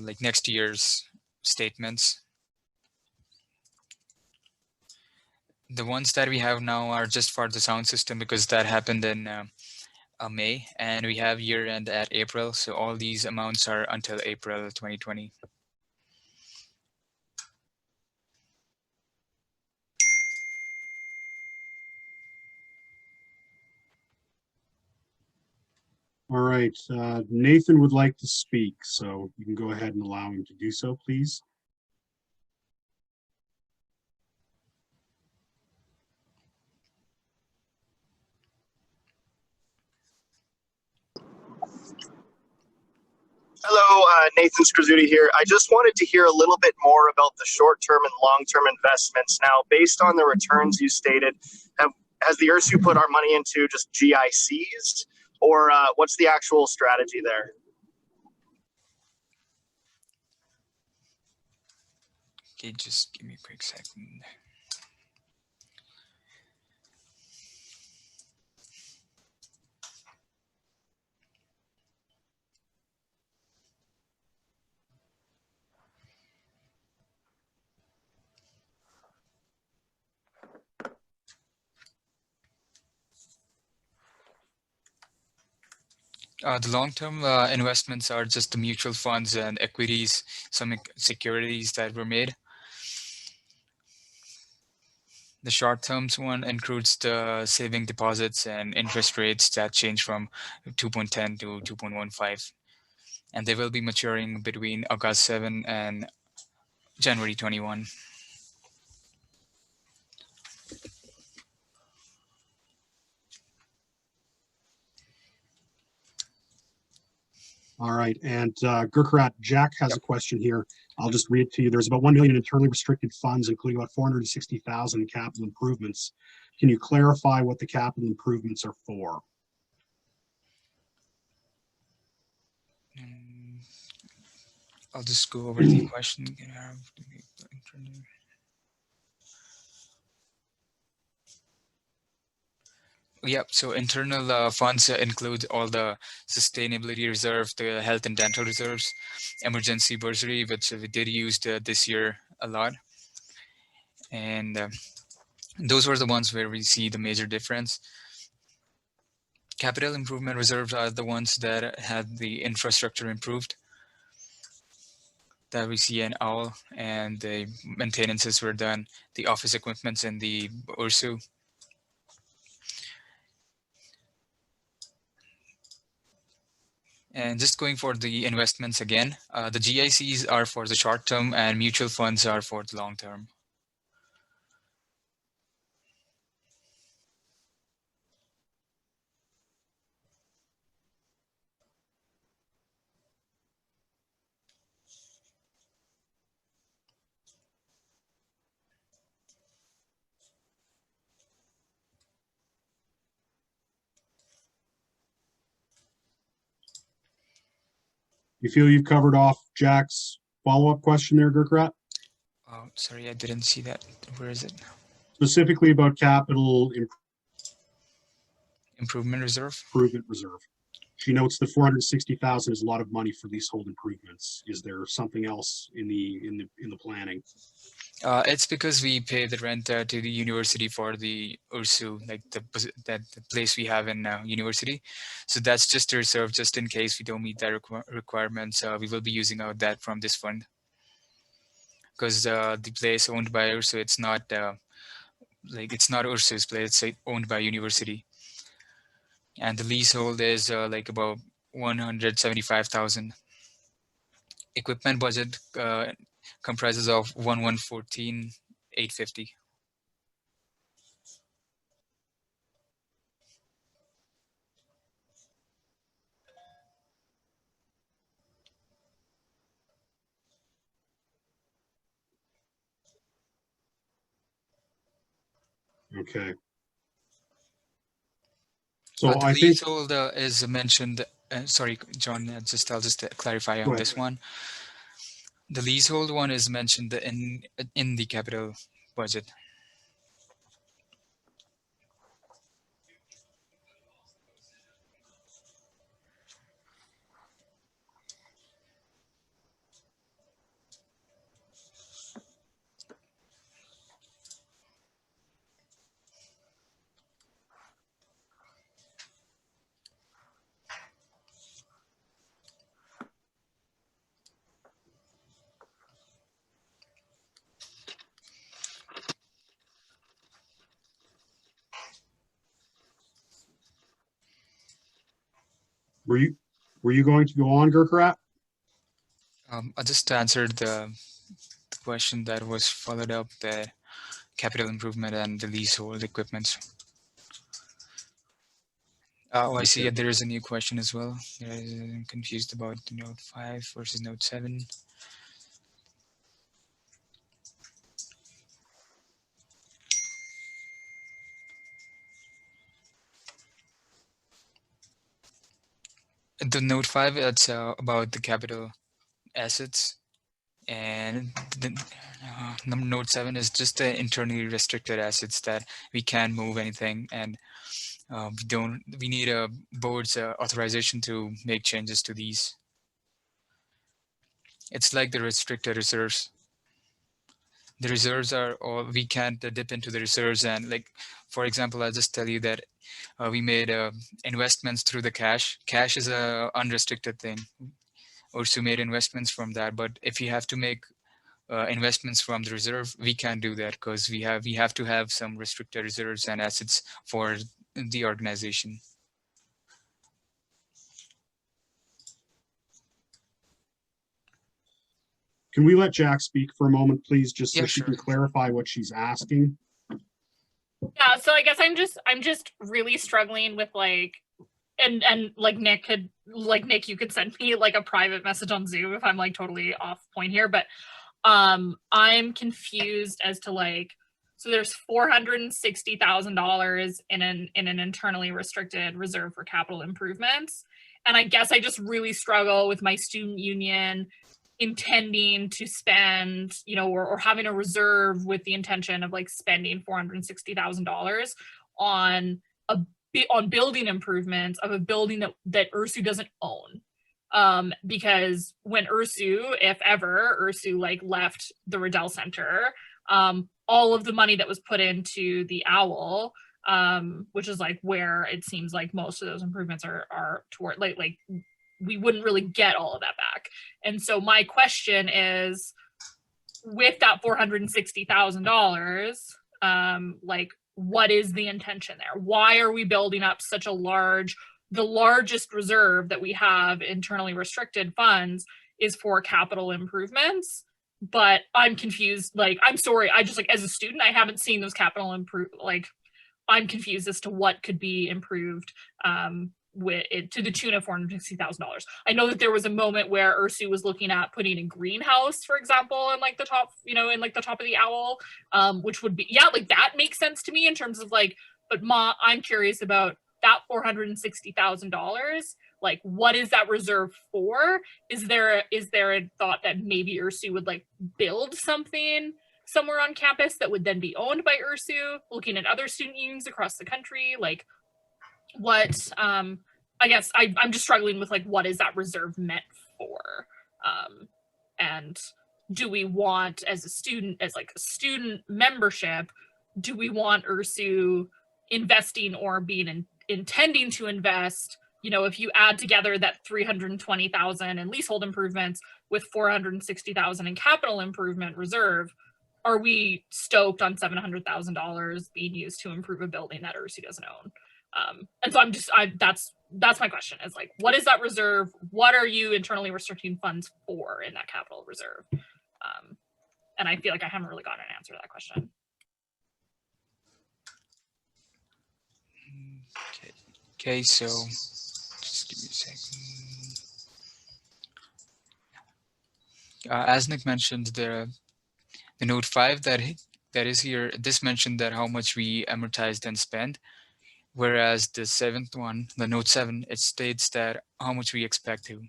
like next year's statements. The ones that we have now are just for the sound system because that happened in May, and we have year end at April. So all these amounts are until April 2020. All right, Nathan would like to speak, so you can go ahead and allow him to do so, please. Hello, Nathan Skrzuti here. I just wanted to hear a little bit more about the short-term and long-term investments. Now, based on the returns you stated, has the URSU put our money into just GICs, or what's the actual strategy there? Okay, just give me a quick second. The long-term investments are just the mutual funds and equities, some securities that were made. The short-term one includes the saving deposits and interest rates that change from 2.10 to 2.15. And they will be maturing between August 7 and January 21. All right, and Gurkharat, Jack has a question here. I'll just read it to you. There's about 1 million internally restricted funds, including about 460,000 in capital improvements. Can you clarify what the capital improvements are for? I'll just go over the question. Yep, so internal funds include all the sustainability reserve, the health and dental reserves, emergency bursary, which we did use this year a lot. And those were the ones where we see the major difference. Capital improvement reserves are the ones that had the infrastructure improved, that we see an OWL, and the maintenances were done, the office equipments in the URSU. And just going for the investments again, the GICs are for the short term and mutual funds are for the long term. You feel you've covered off Jack's follow-up question there, Gurkharat? Oh, sorry, I didn't see that. Where is it? Specifically about capital Improvement reserve. Improvement reserve. She notes the 460,000 is a lot of money for leasehold improvements. Is there something else in the planning? It's because we pay the rent to the university for the URSU, like the place we have in university. So that's just a reserve, just in case we don't meet that requirements. We will be using out that from this fund. Because the place owned by URSU, it's not it's not URSU's place, it's owned by university. And the leasehold is like about 175,000. Equipment budget comprises of 114,850. Okay. So the I think leasehold is mentioned. Sorry, John. I'll just clarify on this one. The leasehold one is mentioned in the capital budget. Were you going to go on, Gurkharat? I just answered the question that was followed up, the capital improvement and the leasehold equipment. Oh, I see. Okay. There is a new question as well. I'm confused about the Note 5 versus Note 7. The Note 5, it's about the capital assets, and the Note 7 is just the internally restricted assets that we can't move anything, and we need a board's authorization to make changes to these. It's like the restricted reserves. The reserves are all, we can't dip into the reserves, and like, for example, I'll just tell you that we made investments through the cash. Cash is a unrestricted thing. URSU made investments from that, but if you have to make investments from the reserve, we can't do that because we have to have some restricted reserves and assets for the organization. Can we let Jack speak for a moment, please, just so Yeah, she sure. can clarify what she's asking? Yeah, so I guess I'm just really struggling with like, and like Nick, you could send me like a private message on Zoom if I'm like totally off point here, but I'm confused as to like, so there's $460,000 in an internally restricted reserve for capital improvements, and I guess I just really struggle with my student union intending to spend, or having a reserve with the intention of like spending $460,000 on building improvements of a building that URSU doesn't own. Because when URSU, if ever URSU like left the Riddell Center, all of the money that was put into the OWL, which is like where it seems like most of those improvements are toward, like we wouldn't really get all of that back. And so my question is, with that $460,000, like, what is the intention there? Why are we building up such the largest reserve that we have, internally restricted funds, is for capital improvements? But I'm confused. Like, I'm sorry, I just, like, as a student, I haven't seen those capital like, I'm confused as to what could be improved with it to the tune of $460,000. I know that there was a moment where URSU was looking at putting a greenhouse, for example, in like the top, in like the top of the OWL, which would be, yeah, like that makes sense to me in terms of like, but I'm curious about that $460,000. Like, what is that reserve for? Is there a thought that maybe URSU would like build something somewhere on campus that would then be owned by URSU, looking at other student unions across the country? Like, what, I guess I'm just struggling with like, what is that reserve meant for? And do we want, as a student membership, do we want URSU investing or intending to invest? If you add together that 320,000 in leasehold improvements with 460,000 in capital improvement reserve, are we stoked on $700,000 being used to improve a building that URSU doesn't own? And so that's my question, is like, what is that reserve? What are you internally restricting funds for in that capital reserve? And I feel like I haven't really gotten an answer to that question. Okay, so just give me a second. As Nick mentioned, the Note 5 that is here, this mentioned that how much we amortized and spent, whereas the seventh one, the Note 7, it states that how much we expect to.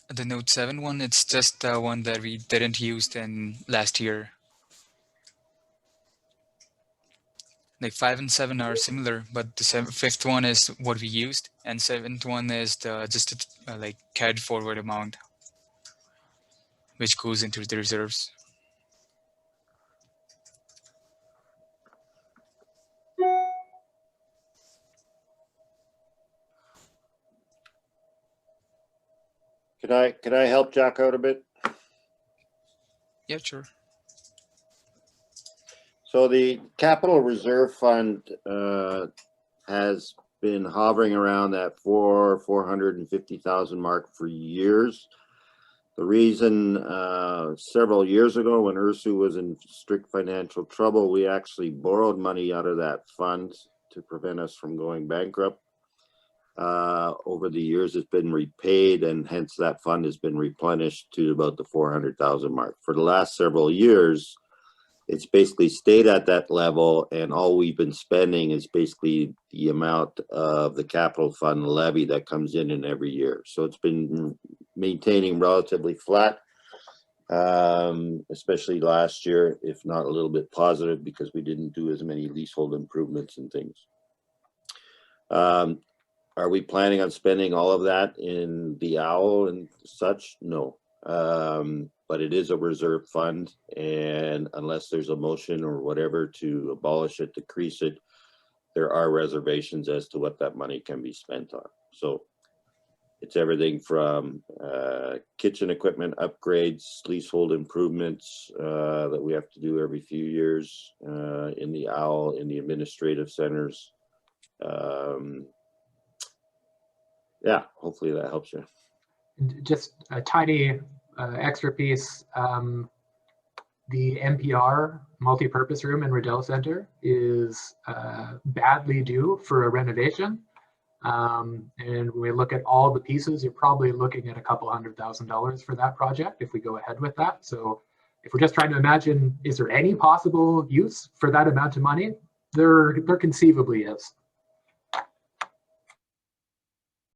The Note 7 one, it's just the one that we didn't use in last year. Like 5 and 7 are similar, but the fifth one is what we used, and seventh one is just a like carried forward amount, which goes into the reserves. Can I help Jack out a bit? Yeah, sure. So the capital reserve fund has been hovering around that 450,000 mark for years. The reason several years ago when URSU was in strict financial trouble, we actually borrowed money out of that fund to prevent us from going bankrupt. Over the years, it's been repaid, and hence that fund has been replenished to about the 400,000 mark. For the last several years, it's basically stayed at that level, and all we've been spending is basically the amount of the capital fund levy that comes in every year. So it's been maintaining relatively flat, especially last year, if not a little bit positive, because we didn't do as many leasehold improvements and things. Are we planning on spending all of that in the OWL and such? No. But it is a reserve fund, and unless there's a motion or whatever to abolish it, decrease it, there are reservations as to what that money can be spent on. So it's everything from kitchen equipment upgrades, leasehold improvements that we have to do every few years in the OWL, in the administrative centers. Yeah, hopefully that helps you. Just a tiny extra piece. The NPR multi-purpose room in Riddell Center is badly due for a renovation. And when we look at all the pieces, you're probably looking at a couple $100,000 for that project if we go ahead with that. So if we're just trying to imagine, is there any possible use for that amount of money? There conceivably is.